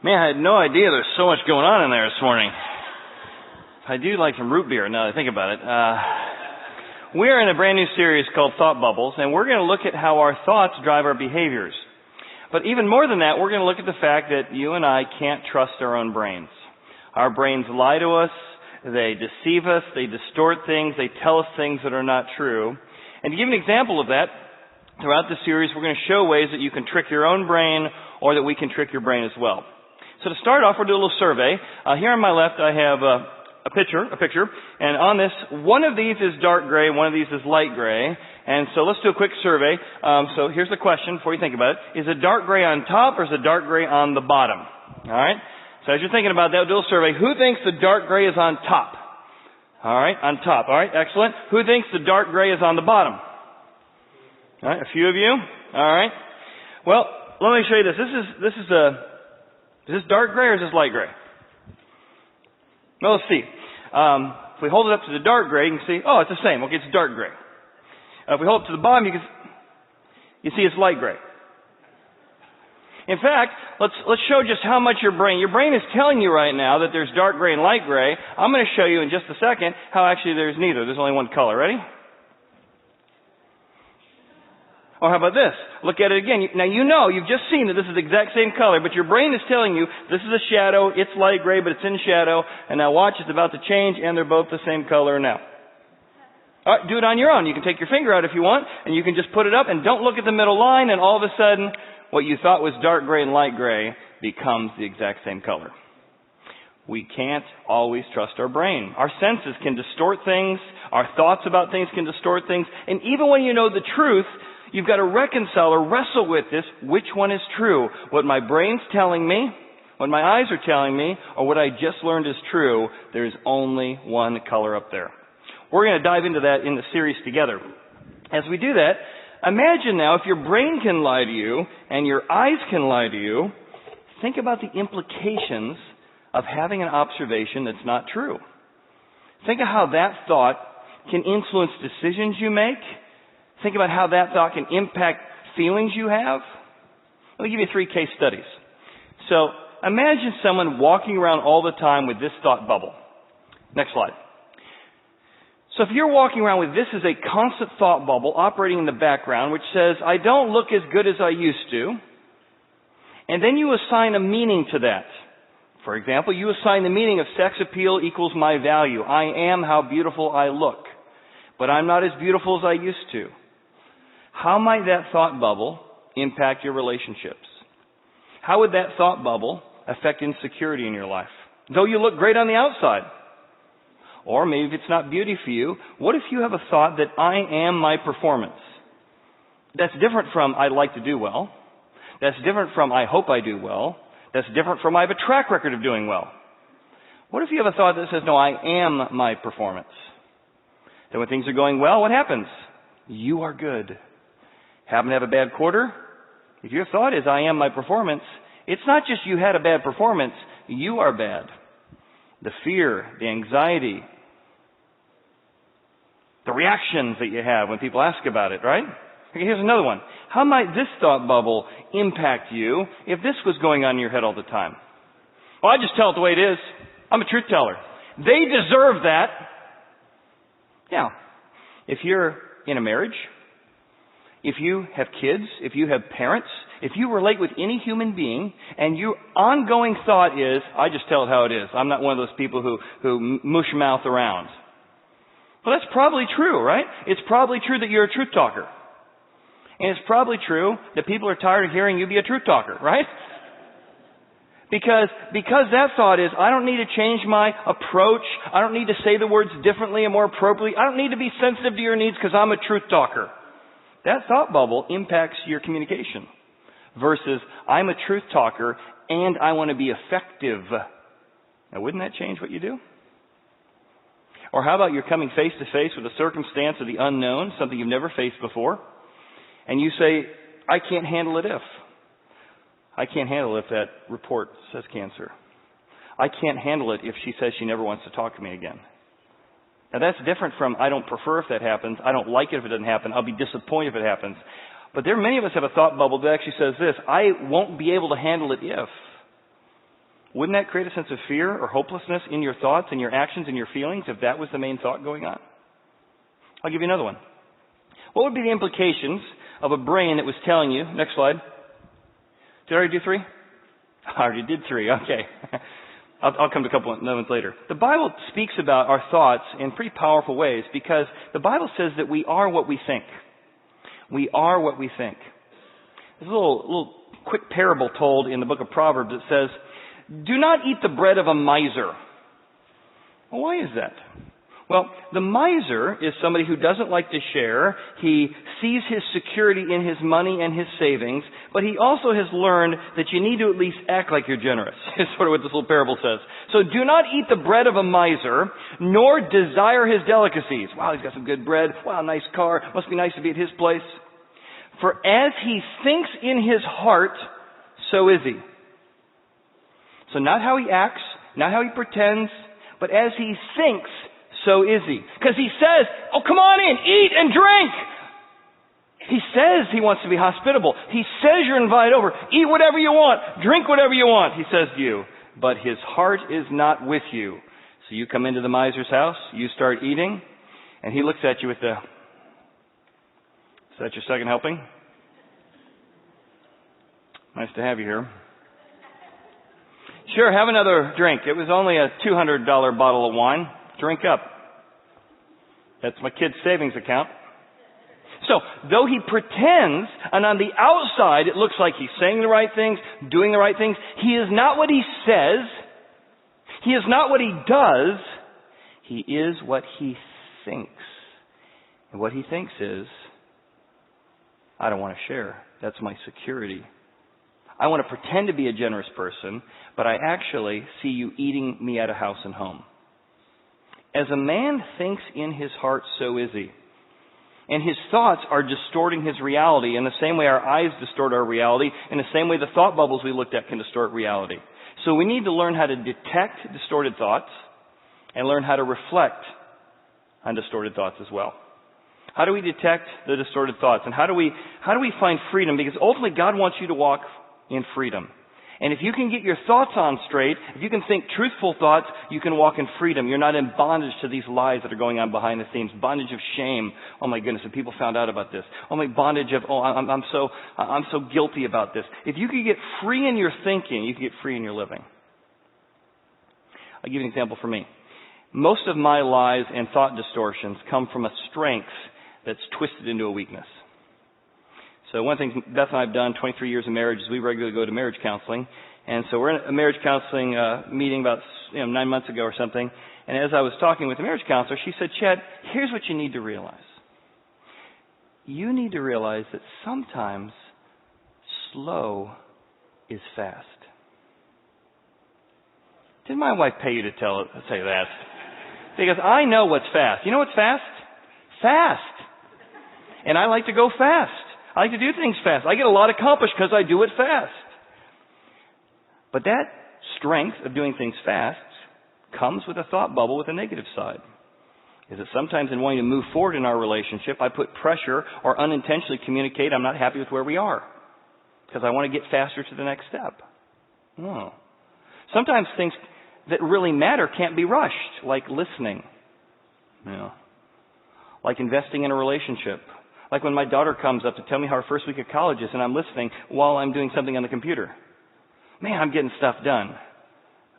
Man, I had no idea there's so much going on in there this morning. I do like some root beer now that I think about it. We're in a brand new series called Thought Bubbles, and we're going to look at how our thoughts drive our behaviors. But even more than that, we're going to look at the fact that you and I can't trust our own brains. Our brains lie to us, they deceive us, they distort things, they tell us things that are not true. And to give an example of that, throughout the series, we're going to show ways that you can trick your own brain or that we can trick your brain as well. So to start off, we'll do a little survey. Here on my left, I have a picture, and on this, one of these is dark gray, one of these is light gray. And so let's do a quick survey. So here's the question before you think about it. Is it dark gray on top or is it dark gray on the bottom? All right? So as you're thinking about that, we'll do a survey. Who thinks the dark gray is on top? All right, on top. All right, excellent. Who thinks the dark gray is on the bottom? All right, a few of you. All right. Well, let me show you this. Is this dark gray or is this light gray? Well, let's see. If we hold it up to the dark gray, you can see, oh, it's the same. Okay, it's dark gray. If we hold it to the bottom, you see it's light gray. In fact, let's show just how much your brain is telling you right now that there's dark gray and light gray. I'm going to show you in just a second how actually there's neither. There's only one color. Ready? Or how about this? Look at it again. Now you've just seen that this is the exact same color, but your brain is telling you this is a shadow, it's light gray, but it's in shadow, and now watch, it's about to change, and they're both the same color now. All right, do it on your own. You can take your finger out if you want, and you can just put it up, and don't look at the middle line, and all of a sudden, what you thought was dark gray and light gray becomes the exact same color. We can't always trust our brain. Our senses can distort things, our thoughts about things can distort things, and even when you know the truth, you've got to reconcile or wrestle with this. Which one is true? What my brain's telling me, what my eyes are telling me, or what I just learned is true. There's only one color up there. We're going to dive into that in the series together. As we do that, imagine now if your brain can lie to you and your eyes can lie to you, think about the implications of having an observation that's not true. Think of how that thought can influence decisions you make. Think about how that thought can impact feelings you have. Let me give you 3 case studies. So imagine someone walking around all the time with this thought bubble. Next slide. So if you're walking around with this as a constant thought bubble operating in the background, which says, I don't look as good as I used to, and then you assign a meaning to that. For example, you assign the meaning of sex appeal equals my value. I am how beautiful I look, but I'm not as beautiful as I used to. How might that thought bubble impact your relationships? How would that thought bubble affect insecurity in your life? Though you look great on the outside. Or maybe if it's not beauty for you, what if you have a thought that I am my performance? That's different from I'd like to do well. That's different from I hope I do well. That's different from I have a track record of doing well. What if you have a thought that says, no, I am my performance? Then when things are going well, what happens? You are good. Happen to have a bad quarter? If your thought is, I am my performance, it's not just you had a bad performance, you are bad. The fear, the anxiety, the reactions that you have when people ask about it, right? Okay, here's another one. How might this thought bubble impact you if this was going on in your head all the time? Well, I just tell it the way it is. I'm a truth teller. They deserve that. Yeah. If you're in a marriage, if you have kids, if you have parents, if you relate with any human being, and your ongoing thought is, I just tell it how it is. I'm not one of those people who mush mouth around. Well, that's probably true, right? It's probably true that you're a truth talker. And it's probably true that people are tired of hearing you be a truth talker, right? Because that thought is, I don't need to change my approach. I don't need to say the words differently and more appropriately. I don't need to be sensitive to your needs because I'm a truth talker. That thought bubble impacts your communication versus I'm a truth talker and I want to be effective. Now, wouldn't that change what you do? Or how about you're coming face to face with a circumstance of the unknown, something you've never faced before, and you say, I can't handle it if. I can't handle it if that report says cancer. I can't handle it if she says she never wants to talk to me again. Now that's different from I don't prefer if that happens. I don't like it if it doesn't happen. I'll be disappointed if it happens. But many of us have a thought bubble that actually says this, I won't be able to handle it if. Wouldn't that create a sense of fear or hopelessness in your thoughts and your actions and your feelings if that was the main thought going on? I'll give you another one. What would be the implications of a brain that was telling you, next slide. Did I already do 3? I already did 3, okay. I'll come to a couple of moments later. The Bible speaks about our thoughts in pretty powerful ways because the Bible says that we are what we think. We are what we think. There's a little quick parable told in the book of Proverbs that says, do not eat the bread of a miser. Well, why is that? Well, the miser is somebody who doesn't like to share. He sees his security in his money and his savings, but he also has learned that you need to at least act like you're generous, is sort of what this little parable says. So do not eat the bread of a miser, nor desire his delicacies. Wow, he's got some good bread. Wow, nice car. Must be nice to be at his place. For as he thinks in his heart, so is he. So not how he acts, not how he pretends, but as he thinks, so is he. Because he says, oh, come on in, eat and drink. He says he wants to be hospitable. He says you're invited over. Eat whatever you want. Drink whatever you want, he says to you. But his heart is not with you. So you come into the miser's house, you start eating, and he looks at you with the, is that your second helping? Nice to have you here. Sure, have another drink. It was only a $200 bottle of wine. Drink up. That's my kid's savings account. So, though he pretends, and on the outside it looks like he's saying the right things, doing the right things, he is not what he says. He is not what he does. He is what he thinks. And what he thinks is, I don't want to share. That's my security. I want to pretend to be a generous person, but I actually see you eating me at a house and home. As a man thinks in his heart, so is he. And his thoughts are distorting his reality in the same way our eyes distort our reality, in the same way the thought bubbles we looked at can distort reality. So we need to learn how to detect distorted thoughts and learn how to reflect on distorted thoughts as well. How do we detect the distorted thoughts? And how do we find freedom? Because ultimately God wants you to walk in freedom. And if you can get your thoughts on straight, if you can think truthful thoughts, you can walk in freedom. You're not in bondage to these lies that are going on behind the scenes. Bondage of shame. Oh my goodness, if people found out about this. Oh my bondage of, I'm so guilty about this. If you could get free in your thinking, you can get free in your living. I'll give you an example for me. Most of my lies and thought distortions come from a strength that's twisted into a weakness. So one thing Beth and I have done 23 years of marriage is we regularly go to marriage counseling. And so we're in a marriage counseling meeting about 9 months ago or something. And as I was talking with the marriage counselor, she said, Chad, here's what you need to realize. You need to realize that sometimes slow is fast. Didn't my wife pay you to say that? Because I know what's fast. You know what's fast? Fast. And I like to go fast. I like to do things fast. I get a lot accomplished because I do it fast. But that strength of doing things fast comes with a thought bubble with a negative side. Is that sometimes in wanting to move forward in our relationship, I put pressure or unintentionally communicate I'm not happy with where we are because I want to get faster to the next step. No. Sometimes things that really matter can't be rushed, like listening. Like investing in a relationship. Like when my daughter comes up to tell me how her first week of college is and I'm listening while I'm doing something on the computer. Man, I'm getting stuff done.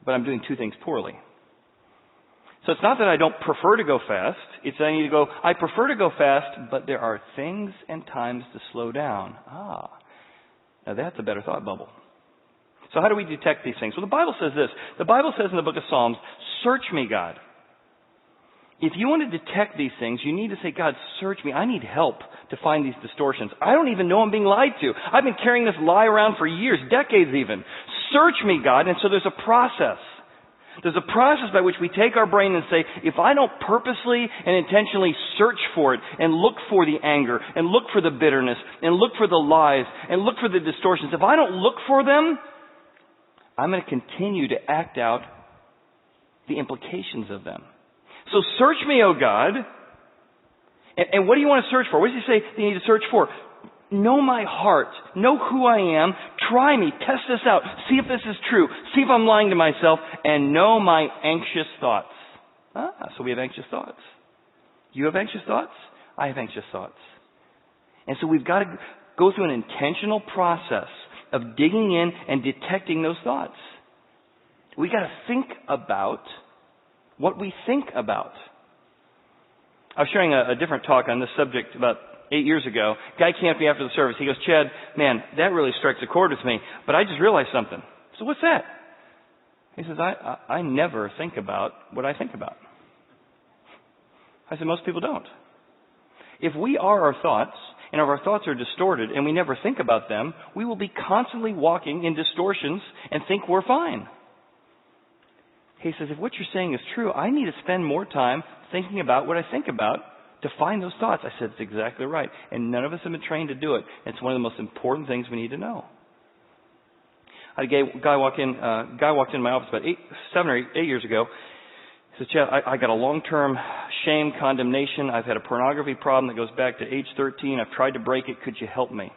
But I'm doing 2 things poorly. So it's not that I don't prefer to go fast. It's that I need to go, I prefer to go fast, but there are things and times to slow down. Now that's a better thought bubble. So how do we detect these things? Well, the Bible says this. The Bible says in the book of Psalms, search me, God. If you want to detect these things, you need to say, God, search me. I need help to find these distortions. I don't even know I'm being lied to. I've been carrying this lie around for years, decades even. Search me, God. And so there's a process. There's a process by which we take our brain and say, if I don't purposely and intentionally search for it and look for the anger and look for the bitterness and look for the lies and look for the distortions, if I don't look for them, I'm going to continue to act out the implications of them. So search me, O God. And what do you want to search for? What does he say you need to search for? know my heart, know who I am, try me, test this out, see if this is true, see if I'm lying to myself, and know my anxious thoughts. So we have anxious thoughts. You have anxious thoughts? I have anxious thoughts. And so we've got to go through an intentional process of digging in and detecting those thoughts. We've got to think about what we think about. I was sharing a different talk on this subject about 8 years ago. Guy came up to me after the service. He goes, Chad, man, that really strikes a chord with me, but I just realized something. So what's that? He says, I never think about what I think about. I said, most people don't. If we are our thoughts, and if our thoughts are distorted, and we never think about them, we will be constantly walking in distortions and think we're fine. He says, if what you're saying is true, I need to spend more time thinking about what I think about to find those thoughts. I said, it's exactly right. And none of us have been trained to do it. It's one of the most important things we need to know. I had a guy walked in my office about 7 or 8 years ago. He said, Chad, I got a long-term shame, condemnation. I've had a pornography problem that goes back to age 13. I've tried to break it. Could you help me?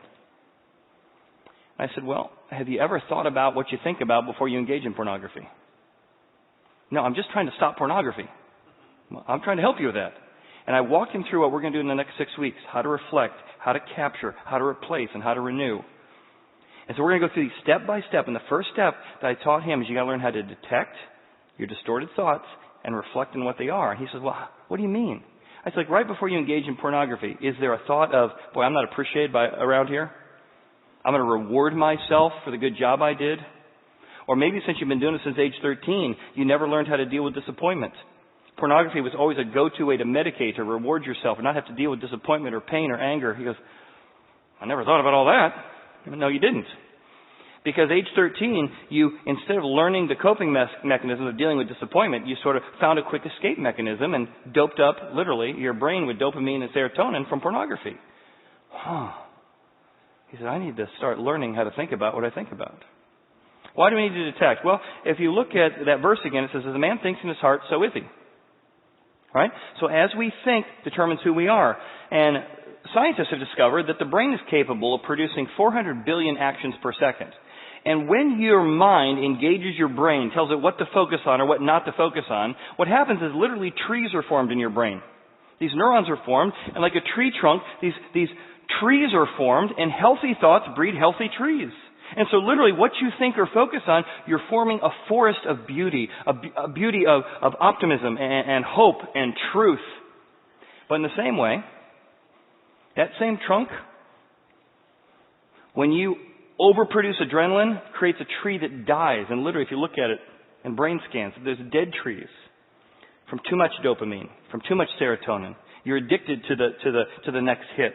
I said, well, have you ever thought about what you think about before you engage in pornography? No, I'm just trying to stop pornography. Well, I'm trying to help you with that. And I walked him through what we're going to do in the next 6 weeks, how to reflect, how to capture, how to replace, and how to renew. And so we're going to go through these step by step. And the first step that I taught him is you got to learn how to detect your distorted thoughts and reflect on what they are. And he says, well, what do you mean? I said, like, right before you engage in pornography, is there a thought of, boy, I'm not appreciated around here? I'm going to reward myself for the good job I did? Or maybe since you've been doing it since age 13, you never learned how to deal with disappointment. Pornography was always a go-to way to medicate, to reward yourself, and not have to deal with disappointment or pain or anger. He goes, I never thought about all that. No, you didn't. Because age 13, you, instead of learning the coping mechanism of dealing with disappointment, you sort of found a quick escape mechanism and doped up, literally, your brain with dopamine and serotonin from pornography. He said, I need to start learning how to think about what I think about. Why do we need to detect? Well, if you look at that verse again, it says, as a man thinks in his heart, so is he. Right? So as we think determines who we are. And scientists have discovered that the brain is capable of producing 400 billion actions per second. And when your mind engages your brain, tells it what to focus on or what not to focus on, what happens is literally trees are formed in your brain. These neurons are formed, and like a tree trunk, these trees are formed, and healthy thoughts breed healthy trees. And so literally what you think or focus on, you're forming a forest of beauty, a beauty of optimism and hope and truth. But in the same way, that same trunk, when you overproduce adrenaline, creates a tree that dies. And literally, if you look at it in brain scans, there's dead trees from too much dopamine, from too much serotonin. You're addicted to the next hit.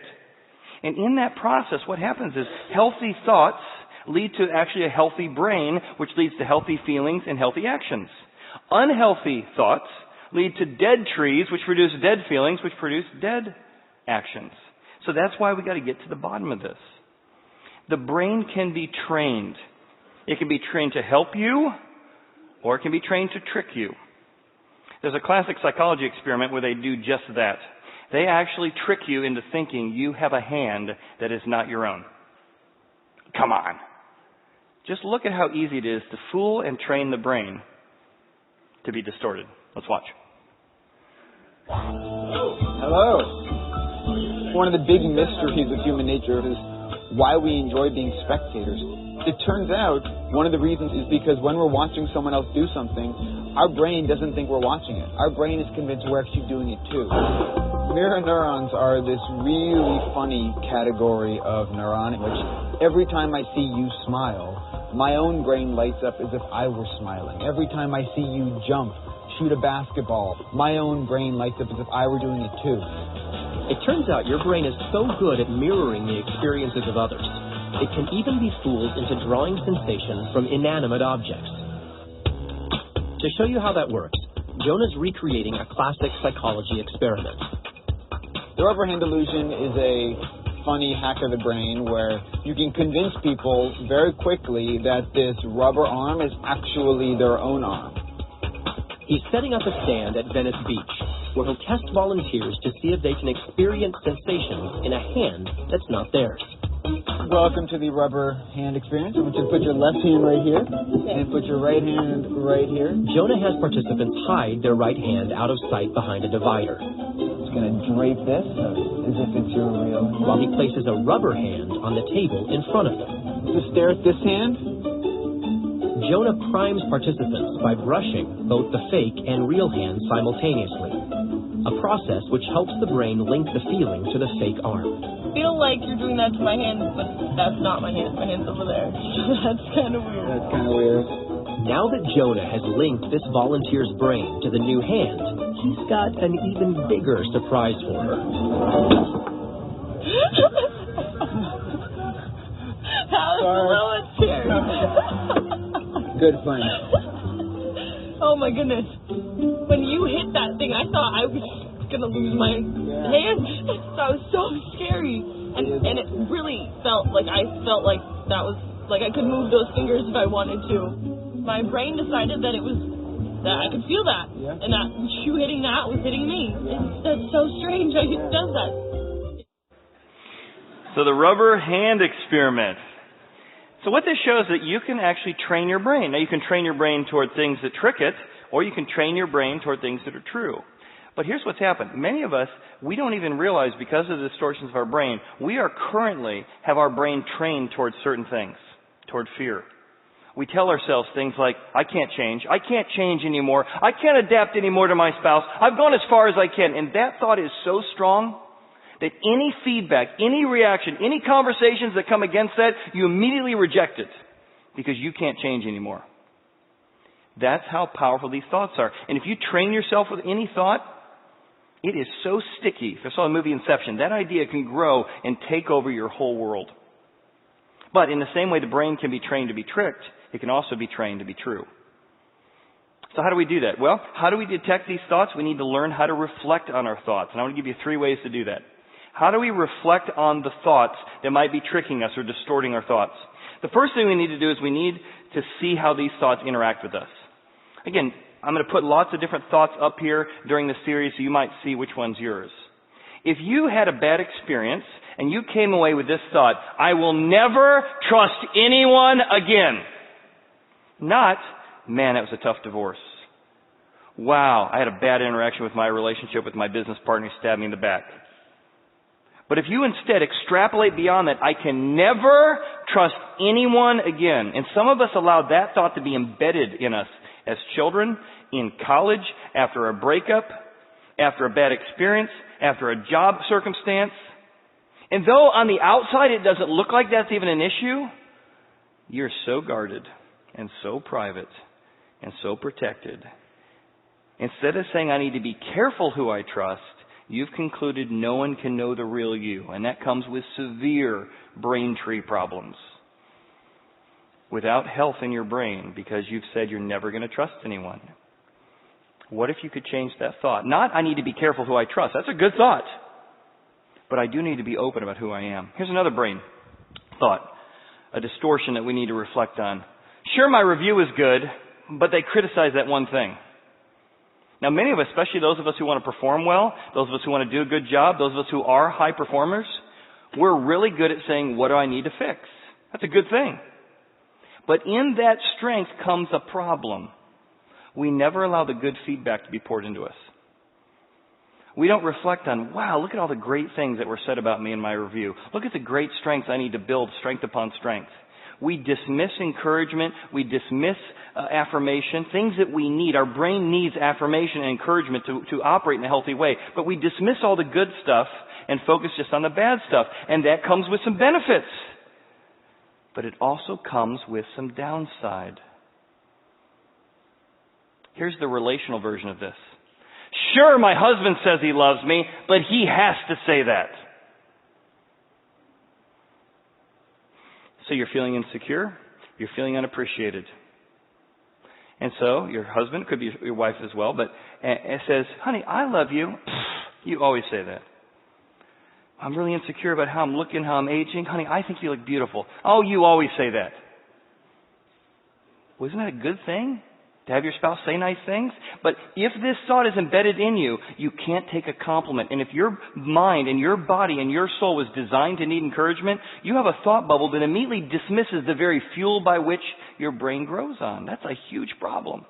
And in that process, what happens is healthy thoughts lead to actually a healthy brain, which leads to healthy feelings and healthy actions. Unhealthy thoughts lead to dead trees, which produce dead feelings, which produce dead actions. So that's why we got to get to the bottom of this. The brain can be trained. It can be trained to help you, or it can be trained to trick you. There's a classic psychology experiment where they do just that. They actually trick you into thinking you have a hand that is not your own. Come on. Just look at how easy it is to fool and train the brain to be distorted. Let's watch. Hello. One of the big mysteries of human nature is why we enjoy being spectators. It turns out one of the reasons is because when we're watching someone else do something, our brain doesn't think we're watching it. Our brain is convinced we're actually doing it too. Mirror neurons are this really funny category of neuron in which every time I see you smile, my own brain lights up as if I were smiling. Every time I see you jump, shoot a basketball, my own brain lights up as if I were doing it too. It turns out your brain is so good at mirroring the experiences of others, it can even be fooled into drawing sensation from inanimate objects. To show you how that works, Jonah's recreating a classic psychology experiment. The rubber hand illusion is a funny hack of the brain where you can convince people very quickly that this rubber arm is actually their own arm. He's setting up a stand at Venice Beach, where he'll test volunteers to see if they can experience sensations in a hand that's not theirs. Welcome to the rubber hand experience. I want you to put your left hand right here and put your right hand right here. Jonah has participants hide their right hand out of sight behind a divider, Just going to drape this as if it's your real hand. while he places a rubber hand on the table in front of him. Just stare at this hand. Jonah primes participants by brushing both the fake and real hands simultaneously, a process which helps the brain link the feeling to the fake arm. I feel like you're doing that to my hand, but that's not my hand. My hand's over there. That's kind of weird. That's kind of weird. Now that Jonah has linked this volunteer's brain to the new hand, he's got an even bigger surprise for her. That was a little scary. Good fun. Oh my goodness. When you hit that thing, I thought I was going to lose my hand. That was so scary. And it really felt like that was like I could move those fingers if I wanted to. My brain decided that I could feel that. Yeah. And that you hitting that was hitting me. That's so strange how it does that. So the rubber hand experiment. So what this shows is that you can actually train your brain. Now you can train your brain toward things that trick it, or you can train your brain toward things that are true. But here's what's happened. Many of us, we don't even realize because of the distortions of our brain, we are currently have our brain trained towards certain things, toward fear. We tell ourselves things like, I can't change anymore, I can't adapt anymore to my spouse, I've gone as far as I can. And that thought is so strong that any feedback, any reaction, any conversations that come against that, you immediately reject it because you can't change anymore. That's how powerful these thoughts are. And if you train yourself with any thought, it is so sticky. If you saw the movie Inception, that idea can grow and take over your whole world. But in the same way the brain can be trained to be tricked, it can also be trained to be true. So how do we do that? Well, how do we detect these thoughts? We need to learn how to reflect on our thoughts. And I want to give you 3 ways to do that. How do we reflect on the thoughts that might be tricking us or distorting our thoughts? The first thing we need to do is we need to see how these thoughts interact with us. Again, I'm going to put lots of different thoughts up here during the series so you might see which one's yours. If you had a bad experience and you came away with this thought, I will never trust anyone again. Not, man, that was a tough divorce. Wow, I had a bad interaction with my relationship with my business partner who stabbed me in the back. But if you instead extrapolate beyond that, I can never trust anyone again. And some of us allowed that thought to be embedded in us as children, in college, after a breakup, after a bad experience, after a job circumstance. And though on the outside it doesn't look like that's even an issue, you're so guarded and so private and so protected. Instead of saying I need to be careful who I trust, you've concluded no one can know the real you. And that comes with severe brain tree problems. Without health in your brain because you've said you're never going to trust anyone. What if you could change that thought? Not, I need to be careful who I trust. That's a good thought. But I do need to be open about who I am. Here's another brain thought, a distortion that we need to reflect on. Sure, my review is good, but they criticize that one thing. Now, many of us, especially those of us who want to perform well, those of us who want to do a good job, those of us who are high performers, we're really good at saying, what do I need to fix? That's a good thing. But in that strength comes a problem. We never allow the good feedback to be poured into us. We don't reflect on, wow, look at all the great things that were said about me in my review. Look at the great strengths I need to build, strength upon strength. We dismiss encouragement. We dismiss affirmation, things that we need. Our brain needs affirmation and encouragement to operate in a healthy way. But we dismiss all the good stuff and focus just on the bad stuff. And that comes with some benefits. But it also comes with some downside. Here's the relational version of this. Sure, my husband says he loves me, but he has to say that. So you're feeling insecure. You're feeling unappreciated. And so your husband, could be your wife as well, but it says, honey, I love you. You always say that. I'm really insecure about how I'm looking, how I'm aging. Honey, I think you look beautiful. Oh, you always say that. Wasn't that a good thing? To have your spouse say nice things? But if this thought is embedded in you, you can't take a compliment. And if your mind and your body and your soul was designed to need encouragement, you have a thought bubble that immediately dismisses the very fuel by which your brain grows on. That's a huge problem.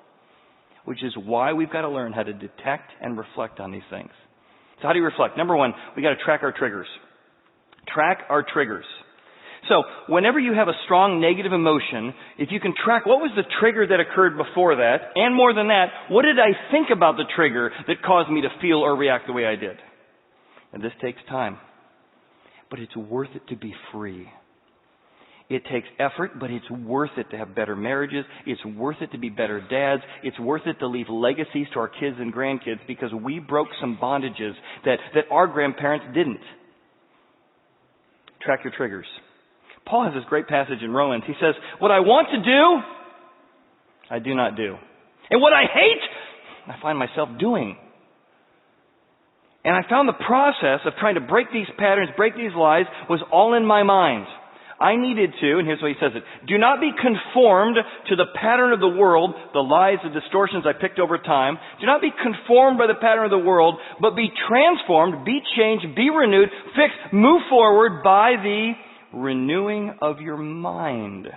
Which is why we've got to learn how to detect and reflect on these things. So how do you reflect? Number one, we've got to track our triggers. Track our triggers. So, whenever you have a strong negative emotion, if you can track what was the trigger that occurred before that, and more than that, what did I think about the trigger that caused me to feel or react the way I did? And this takes time. But it's worth it to be free. It takes effort, but it's worth it to have better marriages. It's worth it to be better dads. It's worth it to leave legacies to our kids and grandkids because we broke some bondages that our grandparents didn't. Track your triggers. Paul has this great passage in Romans. He says, what I want to do, I do not do. And what I hate, I find myself doing. And I found the process of trying to break these patterns, break these lies, was all in my mind. I needed to, and here's what he says it, do not be conformed to the pattern of the world, the lies, the distortions I picked over time. Do not be conformed by the pattern of the world, but be transformed, be changed, be renewed, fixed, move forward by the renewing of your mind.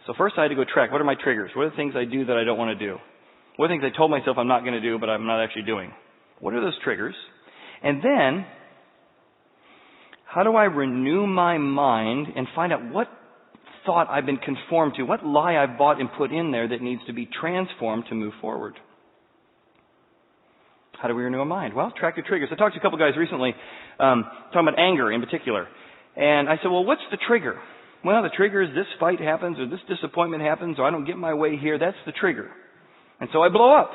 So first I had to go track. What are my triggers? What are the things I do that I don't want to do? What are the things I told myself I'm not going to do, but I'm not actually doing? What are those triggers? And then, how do I renew my mind and find out what thought I've been conformed to, what lie I've bought and put in there that needs to be transformed to move forward? How do we renew a mind? Well, track your triggers. I talked to a couple guys recently, talking about anger in particular. And I said, well, what's the trigger? Well, the trigger is this fight happens or this disappointment happens or I don't get my way here. That's the trigger. And so I blow up.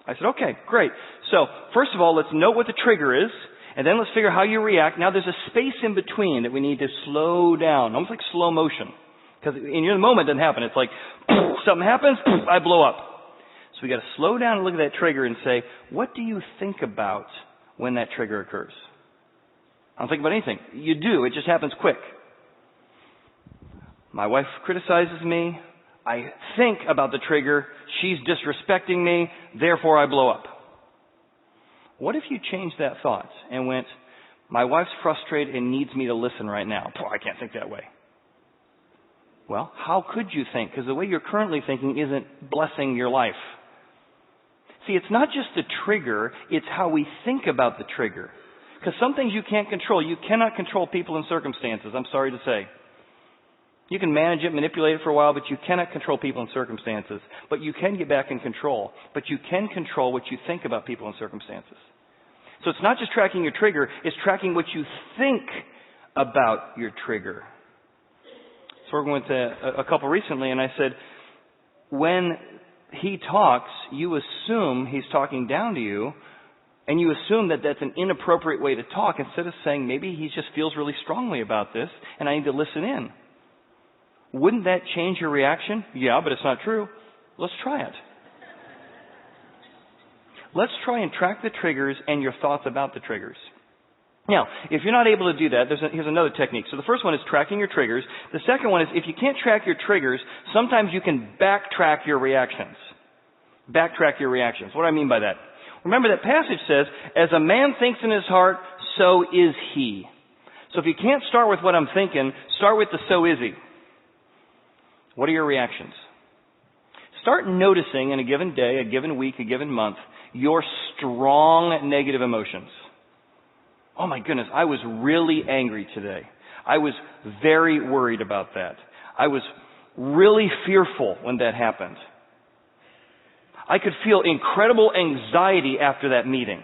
I said, okay, great. So first of all, let's note what the trigger is. And then let's figure how you react. Now there's a space in between that we need to slow down. Almost like slow motion. Because in the moment it doesn't happen. It's like, something happens, I blow up. So we got to slow down and look at that trigger and say, what do you think about when that trigger occurs? I don't think about anything. You do. It just happens quick. My wife criticizes me. I think about the trigger. She's disrespecting me. Therefore, I blow up. What if you changed that thought and went, my wife's frustrated and needs me to listen right now. I can't think that way. Well, how could you think? Because the way you're currently thinking isn't blessing your life. See, it's not just the trigger. It's how we think about the trigger. Because some things you can't control. You cannot control people and circumstances, I'm sorry to say. You can manage it, manipulate it for a while, but you cannot control people and circumstances. But you can get back in control. But you can control what you think about people and circumstances. So it's not just tracking your trigger, it's tracking what you think about your trigger. So we're going to a couple recently, and I said, when he talks, you assume he's talking down to you, and you assume that that's an inappropriate way to talk instead of saying maybe he just feels really strongly about this and I need to listen in. Wouldn't that change your reaction? Yeah, but it's not true. Let's try it. Let's try and track the triggers and your thoughts about the triggers. Now, if you're not able to do that, here's another technique. So the first one is tracking your triggers. The second one is if you can't track your triggers, sometimes you can backtrack your reactions. Backtrack your reactions. What do I mean by that? Remember that passage says, as a man thinks in his heart, so is he. So if you can't start with what I'm thinking, start with the so is he. What are your reactions? Start noticing in a given day, a given week, a given month, your strong negative emotions. Oh my goodness, I was really angry today. I was very worried about that. I was really fearful when that happened. I could feel incredible anxiety after that meeting.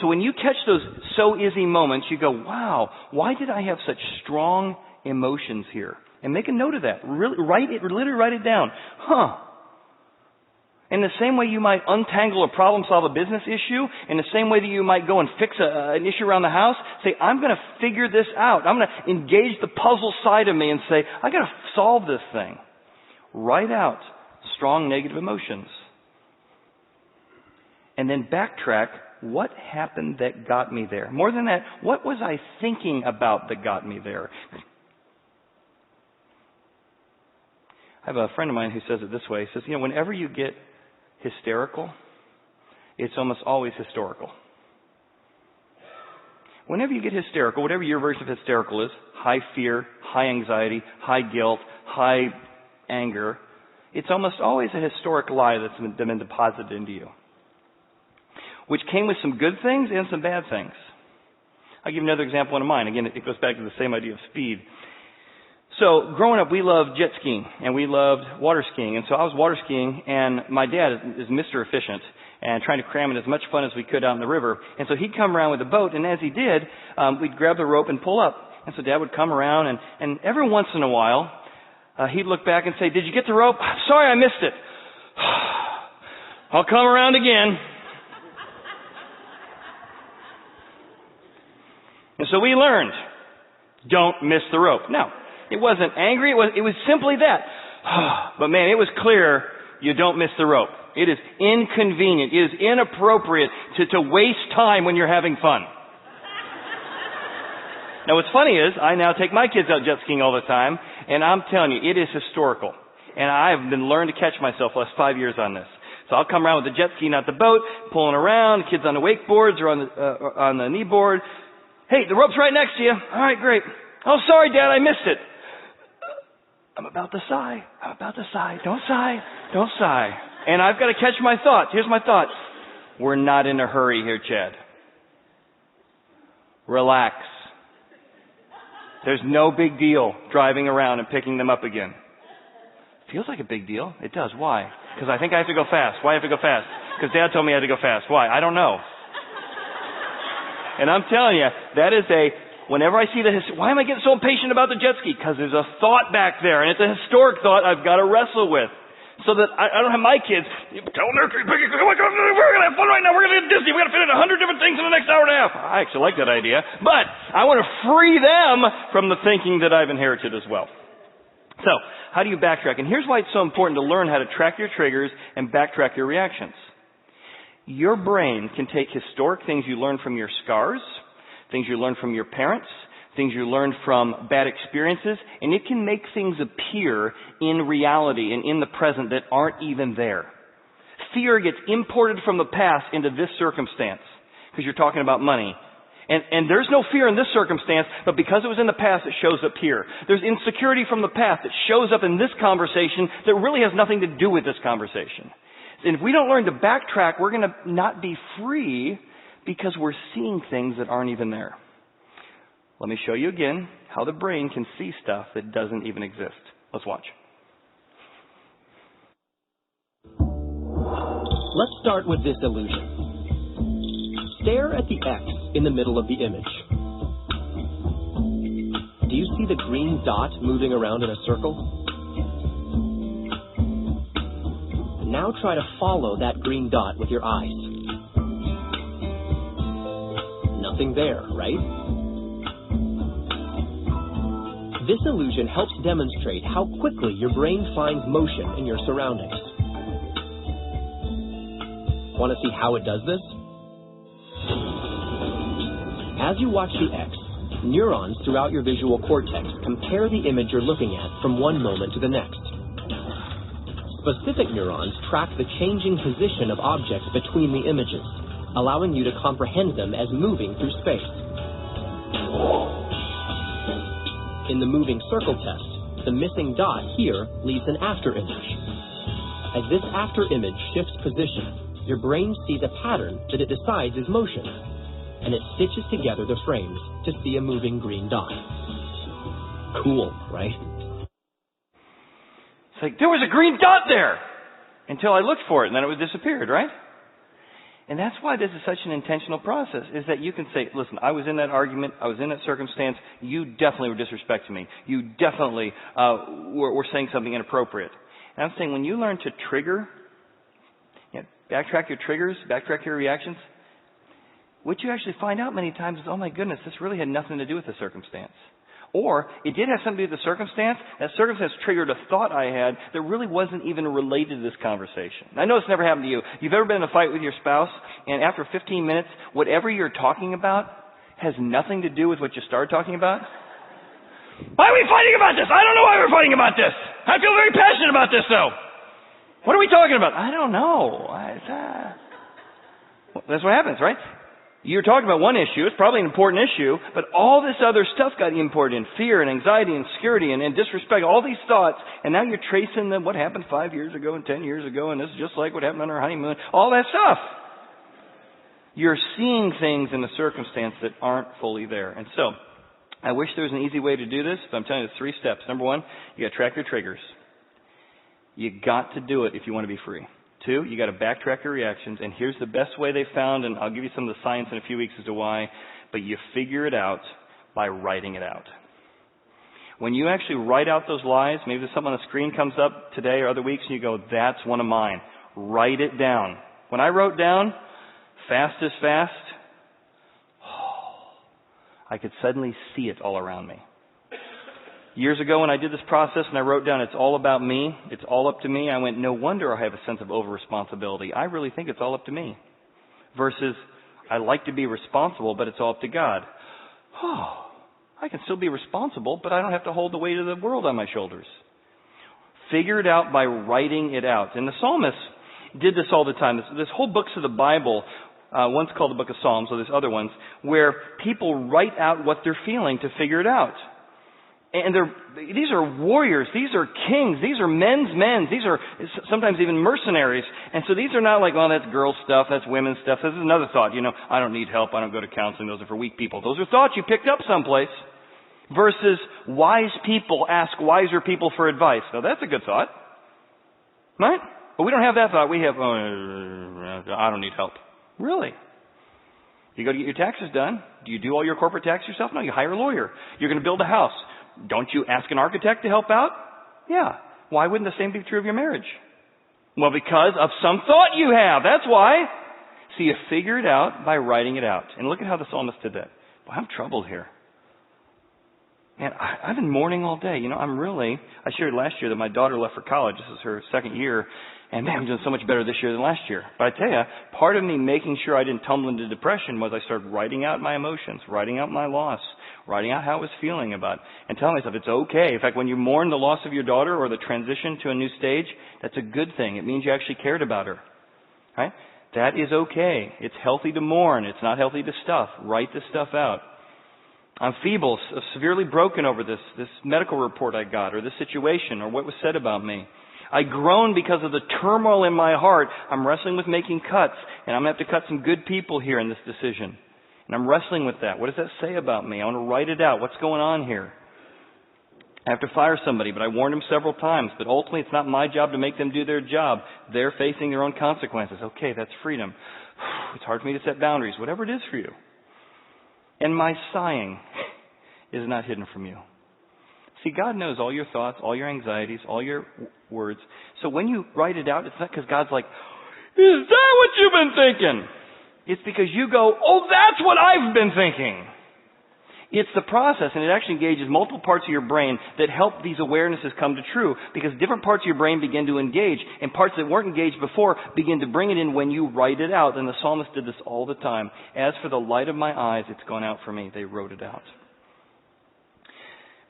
So when you catch those so is-y moments, you go, wow, why did I have such strong emotions here? And make a note of that. Really, literally write it down. In the same way you might untangle or problem solve a business issue, in the same way that you might go and fix an issue around the house, say, I'm going to figure this out. I'm going to engage the puzzle side of me and say, I got to solve this thing. Write out strong negative emotions. And then backtrack, what happened that got me there? More than that, what was I thinking about that got me there? I have a friend of mine who says it this way. He says, whenever you get hysterical, it's almost always historical. Whenever you get hysterical, whatever your version of hysterical is, high fear, high anxiety, high guilt, high anger, it's almost always a historic lie that's been deposited into you, which came with some good things and some bad things. I'll give you another example of mine. Again, it goes back to the same idea of speed. So growing up, we loved jet skiing and we loved water skiing. And so I was water skiing, and my dad is Mr. Efficient and trying to cram in as much fun as we could out in the river. And so he'd come around with a boat, and as he did, we'd grab the rope and pull up. And so Dad would come around, and every once in a while, he'd look back and say, "Did you get the rope? Sorry, I missed it. I'll come around again." And so we learned, don't miss the rope. Now, it wasn't angry. It was simply that. But man, it was clear you don't miss the rope. It is inconvenient. It is inappropriate to waste time when you're having fun. Now, what's funny is I now take my kids out jet skiing all the time, and I'm telling you, it is historical. And I've been learning to catch myself the last 5 years on this. So I'll come around with the jet ski, not the boat, pulling around, kids on the wakeboards or on the knee board. "Hey, the rope's right next to you." "All right, great." "Oh, sorry, Dad, I missed it." I'm about to sigh. Don't sigh. Don't sigh. And I've got to catch my thoughts. Here's my thoughts. We're not in a hurry here, Chad. Relax. There's no big deal driving around and picking them up again. Feels like a big deal. It does. Why? Because I think I have to go fast. Why have to go fast? Because Dad told me I had to go fast. Why? I don't know. And I'm telling you, that is whenever I see why am I getting so impatient about the jet ski? Because there's a thought back there, and it's a historic thought I've got to wrestle with. So that I don't have my kids, "Tell them we're going to have fun right now. We're going to get Disney. We're going to fit in 100 different things in the next hour and a half." I actually like that idea. But I want to free them from the thinking that I've inherited as well. So, how do you backtrack? And here's why it's so important to learn how to track your triggers and backtrack your reactions. Your brain can take historic things you learned from your scars, things you learned from your parents, things you learned from bad experiences, and it can make things appear in reality and in the present that aren't even there. Fear gets imported from the past into this circumstance because you're talking about money. And there's no fear in this circumstance, but because it was in the past, it shows up here. There's insecurity from the past that shows up in this conversation that really has nothing to do with this conversation. And if we don't learn to backtrack, we're going to not be free because we're seeing things that aren't even there. Let me show you again how the brain can see stuff that doesn't even exist. Let's watch. Let's start with this illusion. Stare at the X in the middle of the image. Do you see the green dot moving around in a circle? Now try to follow that green dot with your eyes. Nothing there, right? This illusion helps demonstrate how quickly your brain finds motion in your surroundings. Want to see how it does this? As you watch the X, neurons throughout your visual cortex compare the image you're looking at from one moment to the next. Specific neurons track the changing position of objects between the images, allowing you to comprehend them as moving through space. In the moving circle test, the missing dot here leaves an after image. As this after image shifts position, your brain sees a pattern that it decides is motion, and it stitches together the frames to see a moving green dot. Cool, right? It's like, there was a green dot there until I looked for it, and then it disappeared, right? And that's why this is such an intentional process, is that you can say, listen, I was in that argument, I was in that circumstance, you definitely were disrespecting me. You definitely were saying something inappropriate. And I'm saying when you learn to trigger, backtrack your triggers, backtrack your reactions, what you actually find out many times is, oh my goodness, this really had nothing to do with the circumstance. Or it did have something to do with the circumstance. That circumstance triggered a thought I had that really wasn't even related to this conversation. I know it's never happened to you. You've ever been in a fight with your spouse, and after 15 minutes, whatever you're talking about has nothing to do with what you started talking about? Why are we fighting about this? I don't know why we're fighting about this. I feel very passionate about this, though. What are we talking about? I don't know. Well, that's what happens, right? You're talking about one issue. It's probably an important issue, but all this other stuff got imported in. Fear and anxiety and security and disrespect, all these thoughts, and now you're tracing what happened 5 years ago and 10 years ago, and this is just like what happened on our honeymoon. All that stuff. You're seeing things in the circumstance that aren't fully there. And so, I wish there was an easy way to do this, but I'm telling you, there's 3 steps. Number 1, you got to track your triggers. You got to do it if you want to be free. 2, you got to backtrack your reactions, and here's the best way they found, and I'll give you some of the science in a few weeks as to why, but you figure it out by writing it out. When you actually write out those lies, maybe there's something on the screen comes up today or other weeks, and you go, that's one of mine. Write it down. When I wrote down, fast is fast, I could suddenly see it all around me. Years ago when I did this process and I wrote down, it's all about me, it's all up to me, I went, no wonder I have a sense of over-responsibility. I really think it's all up to me. Versus, I like to be responsible, but it's all up to God. I can still be responsible, but I don't have to hold the weight of the world on my shoulders. Figure it out by writing it out. And the psalmists did this all the time. There's whole books of the Bible, one's called the Book of Psalms, so there's other ones, where people write out what they're feeling to figure it out. And these are warriors, these are kings, these are men's men, these are sometimes even mercenaries. And so these are not like, oh, that's girl stuff, that's women's stuff. This is another thought, I don't need help, I don't go to counseling, those are for weak people. Those are thoughts you picked up someplace. Versus wise people ask wiser people for advice. Now that's a good thought. Right? But we don't have that thought. We have, I don't need help. Really? You go to get your taxes done. Do you do all your corporate tax yourself? No, you hire a lawyer. You're going to build a house. Don't you ask an architect to help out? Yeah. Why wouldn't the same be true of your marriage? Well, because of some thought you have. That's why. So you figure it out by writing it out. And look at how the psalmist did that. Well, I'm troubled here. Man, I've been mourning all day. I shared last year that my daughter left for college. This is her second year. And man, I'm doing so much better this year than last year. But I tell you, part of me making sure I didn't tumble into depression was I started writing out my emotions, writing out my loss, writing out how I was feeling about it, and telling myself it's okay. In fact, when you mourn the loss of your daughter or the transition to a new stage, that's a good thing. It means you actually cared about her. Right? That is okay. It's healthy to mourn. It's not healthy to stuff. Write this stuff out. I'm feeble, severely broken over this medical report I got, or this situation, or what was said about me. I groan because of the turmoil in my heart. I'm wrestling with making cuts, and I'm going to have to cut some good people here in this decision. And I'm wrestling with that. What does that say about me? I want to write it out. What's going on here? I have to fire somebody, but I warned them several times. But ultimately, it's not my job to make them do their job. They're facing their own consequences. Okay, that's freedom. It's hard for me to set boundaries, whatever it is for you. And my sighing is not hidden from you. See, God knows all your thoughts, all your anxieties, all your words. So when you write it out, it's not because God's like, is that what you've been thinking? It's because you go, oh, that's what I've been thinking. It's the process, and it actually engages multiple parts of your brain that help these awarenesses come to true, because different parts of your brain begin to engage, and parts that weren't engaged before begin to bring it in when you write it out. And the psalmist did this all the time. As for the light of my eyes, it's gone out for me. They wrote it out.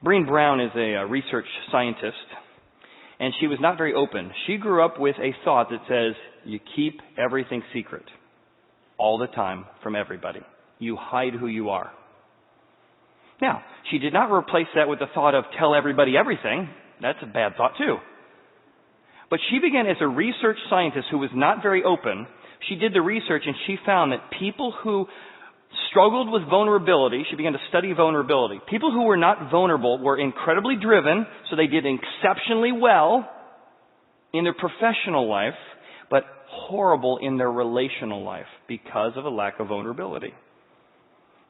Brené Brown is a research scientist, and she was not very open. She grew up with a thought that says, you keep everything secret all the time from everybody. You hide who you are. Now, she did not replace that with the thought of tell everybody everything. That's a bad thought too. But she began as a research scientist who was not very open. She did the research and she found that people who struggled with vulnerability, she began to study vulnerability. People who were not vulnerable were incredibly driven, so they did exceptionally well in their professional life, but horrible in their relational life because of a lack of vulnerability.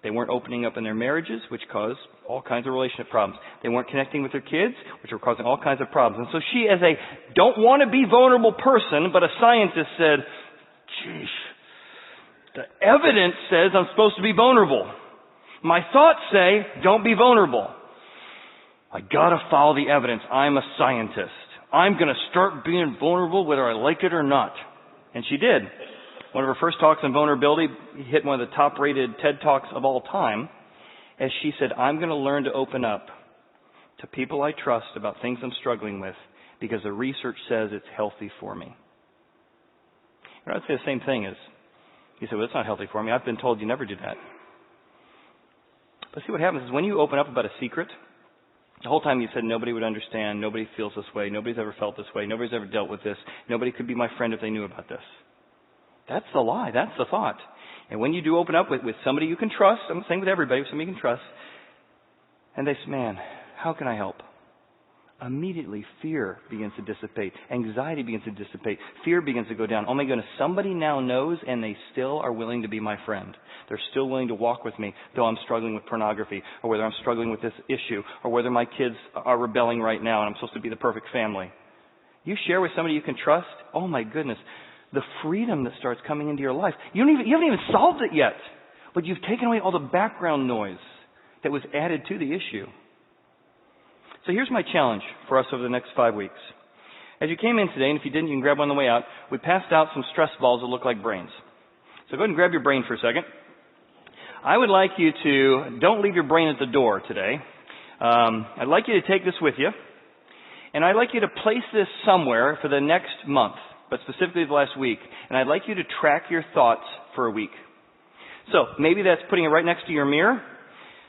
They weren't opening up in their marriages, which caused all kinds of relationship problems. They weren't connecting with their kids, which were causing all kinds of problems. And so she, as a don't want to be vulnerable person, but a scientist, said, geez, the evidence says I'm supposed to be vulnerable. My thoughts say, don't be vulnerable. I gotta follow the evidence. I'm a scientist. I'm gonna start being vulnerable whether I like it or not. And she did. One of her first talks on vulnerability hit one of the top-rated TED Talks of all time, as she said, I'm going to learn to open up. to people I trust about things I'm struggling with because the research says it's healthy for me. And I'd say the same thing is, you say, well, it's not healthy for me. I've been told you never do that. But see what happens is when you open up about a secret, the whole time you said nobody would understand, nobody feels this way, nobody's ever felt this way, nobody's ever dealt with this, nobody could be my friend if they knew about this. That's the lie. That's the thought. And when you do open up with somebody you can trust, I'm saying with everybody, with somebody you can trust, and they say, man, how can I help? Immediately fear begins to dissipate. Anxiety begins to dissipate. Fear begins to go down. Oh my goodness, somebody now knows and they still are willing to be my friend. They're still willing to walk with me, though I'm struggling with pornography, or whether I'm struggling with this issue, or whether my kids are rebelling right now and I'm supposed to be the perfect family. You share with somebody you can trust, oh my goodness, the freedom that starts coming into your life. You haven't even solved it yet, but you've taken away all the background noise that was added to the issue. So here's my challenge for us over the next 5 weeks. As you came in today, and if you didn't, you can grab one on the way out, we passed out some stress balls that look like brains. So go ahead and grab your brain for a second. I would like you to, don't leave your brain at the door today. I'd like you to take this with you. And I'd like you to place this somewhere for the next month, but specifically the last week. And I'd like you to track your thoughts for a week. So maybe that's putting it right next to your mirror.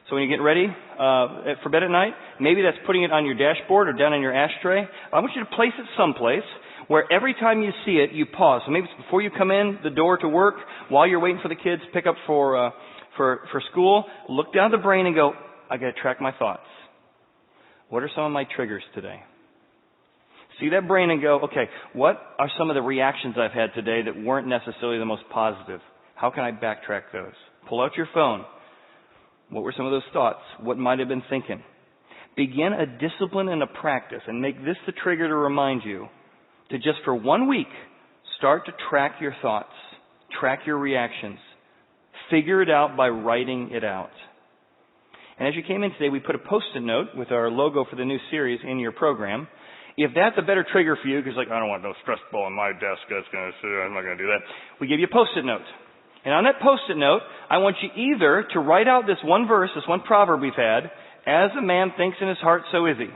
So when you get ready for bed at night, maybe that's putting it on your dashboard or down on your ashtray. I want you to place it someplace where every time you see it, you pause. So maybe it's before you come in the door to work, while you're waiting for the kids to pick up for school, look down the brain and go, I got to track my thoughts. What are some of my triggers today? See that brain and go, okay, what are some of the reactions I've had today that weren't necessarily the most positive? How can I backtrack those? Pull out your phone. What were some of those thoughts? What might have been thinking? Begin a discipline and a practice and make this the trigger to remind you to just for 1 week start to track your thoughts, track your reactions, figure it out by writing it out. And as you came in today, we put a Post-it note with our logo for the new series in your program. If that's a better trigger for you, because I don't want no stress ball on my desk, I'm not going to do that. We give you a Post-it note. And on that Post-it note, I want you either to write out this one verse, this one proverb we've had, as a man thinks in his heart, so is he.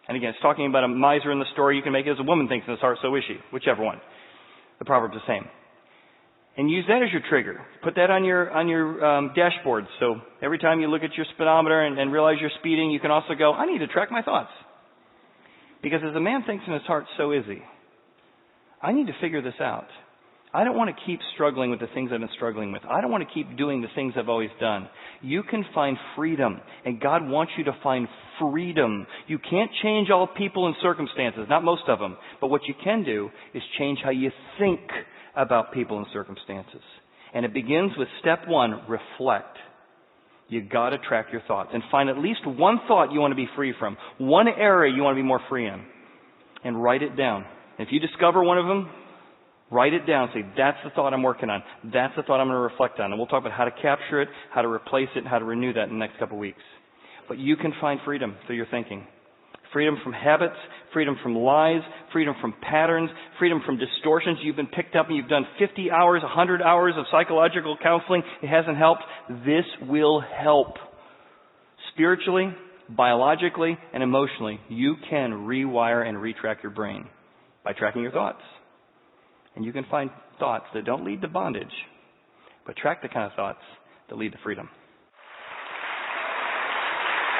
And again, it's talking about a miser in the story. You can make it as a woman thinks in his heart, so is she. Whichever one. The proverb's the same. And use that as your trigger. Put that on your dashboard. So every time you look at your speedometer and realize you're speeding, you can also go, I need to track my thoughts. Because as a man thinks in his heart, so is he. I need to figure this out. I don't want to keep struggling with the things I've been struggling with. I don't want to keep doing the things I've always done. You can find freedom, and God wants you to find freedom. You can't change all people and circumstances, not most of them. But what you can do is change how you think about people and circumstances. And it begins with step 1, reflect. You got to track your thoughts and find at least one thought you want to be free from, one area you want to be more free in, and write it down. If you discover one of them, write it down. Say, that's the thought I'm working on. That's the thought I'm going to reflect on. And we'll talk about how to capture it, how to replace it, and how to renew that in the next couple of weeks. But you can find freedom through your thinking. Freedom from habits, freedom from lies, freedom from patterns, freedom from distortions. You've been picked up and you've done 50 hours, 100 hours of psychological counseling. It hasn't helped. This will help. Spiritually, biologically, and emotionally, you can rewire and retrack your brain by tracking your thoughts. And you can find thoughts that don't lead to bondage, but track the kind of thoughts that lead to freedom.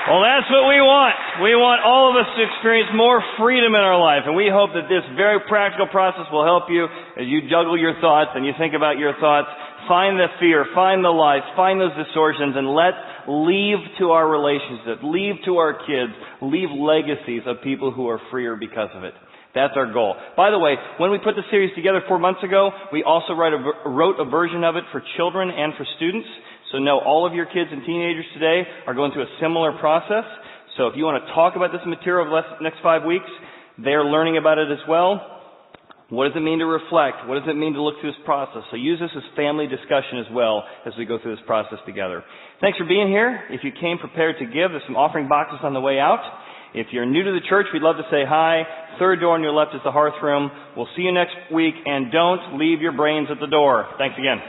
Well, that's what we want. We want all of us to experience more freedom in our life. And we hope that this very practical process will help you as you juggle your thoughts and you think about your thoughts. Find the fear, find the lies, find those distortions, and let's leave to our relationships, leave to our kids, leave legacies of people who are freer because of it. That's our goal. By the way, when we put the series together 4 months ago, we also wrote a version of it for children and for students. So know all of your kids and teenagers today are going through a similar process. So if you want to talk about this material over the next 5 weeks, they're learning about it as well. What does it mean to reflect? What does it mean to look through this process? So use this as family discussion as well as we go through this process together. Thanks for being here. If you came prepared to give, there's some offering boxes on the way out. If you're new to the church, we'd love to say hi. Third door on your left is the hearth room. We'll see you next week, and don't leave your brains at the door. Thanks again.